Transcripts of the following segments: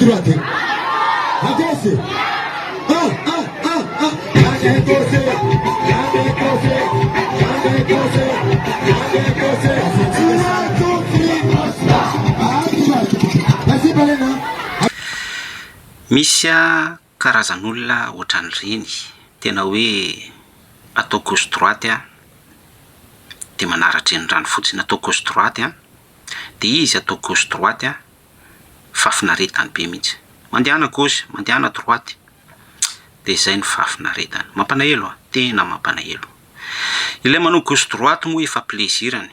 droite. À gauche. Jamais gauche. Jamais gauche. Jamais gauche. Jamais gauche. Merci Balena. Misy karazan'olona ohatran'ireny tena hoe atao gauche droite dia manaratra eny rano fotsiny atao gauche droite dia izy atao gauche droite fafinaretany be mihitsy mandehana gauche mandehana droite dia izay ny fafinaretany mampalahelo tena mampalahelo ilay manao gauche droite moa efa plaisirany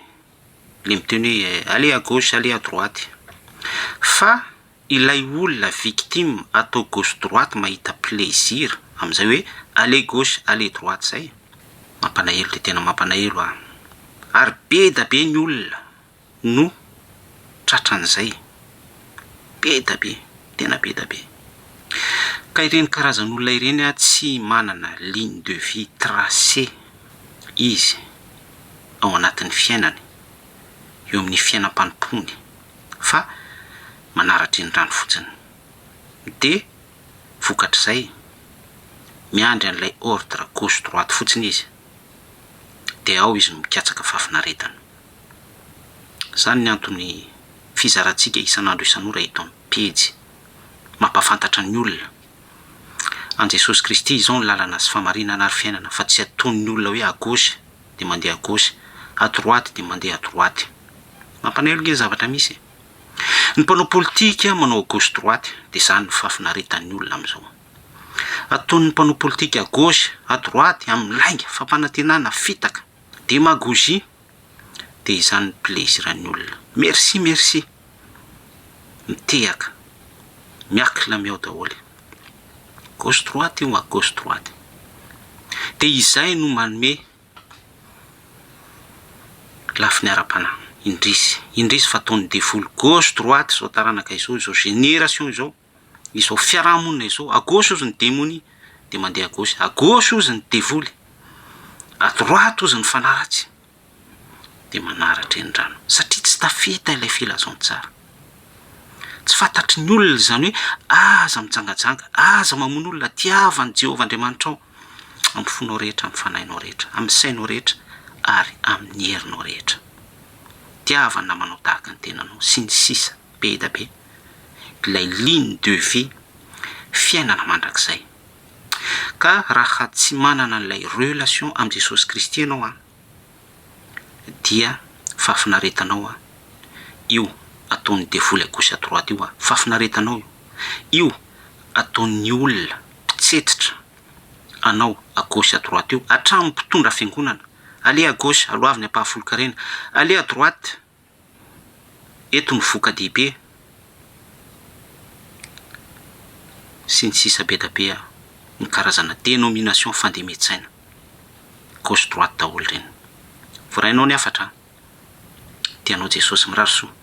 le miteny hoe allez à gauche allez à droite fa ilay olona victime atao gauche droite mahita plaisir amin'izay hoe allez gauche allez droite zay mampalahelo dia tena mampalahelo ary be da be ny olona no tratran'izay be da be tena be da be ka ireny karazan'olona ireny tsy manana ligne de vie tracée izy ao anatin'ny fiainany eo amin'ny fiainam-panompony fa manaratra eny rano fotsiny dia vokatr'izay miandry an'ilay ordre gauche droite fotsiny izy dia ao izy no mikatsaka fafinaretana izany ny antony fizarantsika isan'andro isan'ora eto amin'ny pejy mampafantatra ny olona an Jesosy Kristy izao ny lalana sy famarinana ary fiainana fa tsy ataon'ny olona hoe à gauche dia mandeha à gauche à droite dia mandeha à droite mampanelo nge zavatra misy ny mpanao politika manao gauche droite dia izany ny fafinaretan'ny olona amin'izao ataon'ny mpanao politika à gauche à droite amin'ny lainga fampanantenana fitaka démagogie dia izany ny plaisiran'ny olona merci merci mitehaka miakila miao daholy gauche droite io à gauche droite dia izay no manome lafiny ara-panahy indrisy fataon'ny devoly gauche droite izao taranaka izao izao génération izao fiarahamonina izao à gauche ozy ny démonie dia mandeha à gauche ozy ny devoly à droite ozy ny fanaratsy dia manaratra eny rano satria tsy tafita ilay filazantsara tsy fantatry ny olona izany hoe aza mitsangatsanga aza mamono olona tiavany Jehovah Andriamanitra ao amin'ny fonao rehetra amin'ny fanahinao rehetra amin'ny sainao rehetra ary amin'ny herinao rehetra tiavany na manao tahaka ny tenanao sy ny sisa be da be ilay ligne de vie fiainana mandrakizay ka raha tsy manana n'ilay relation amin'ny Jesosy Kristy ianao dia fafinaretanao io ataon'ny devoly à gauche à droite io fafinaretanao io ataon'ny olona mpitsetitra anao à gauche à droite io hatramin'ny mpitondra fiangonana allez à gauche alohaviny ampahafolo-karena allez à droite eto ny voka-dehibe sy ny sisa be da be ny karazana dénomination fandemetsaina gauche droite daholo reny vorainao ny afatra tianao Jesosy mirary soa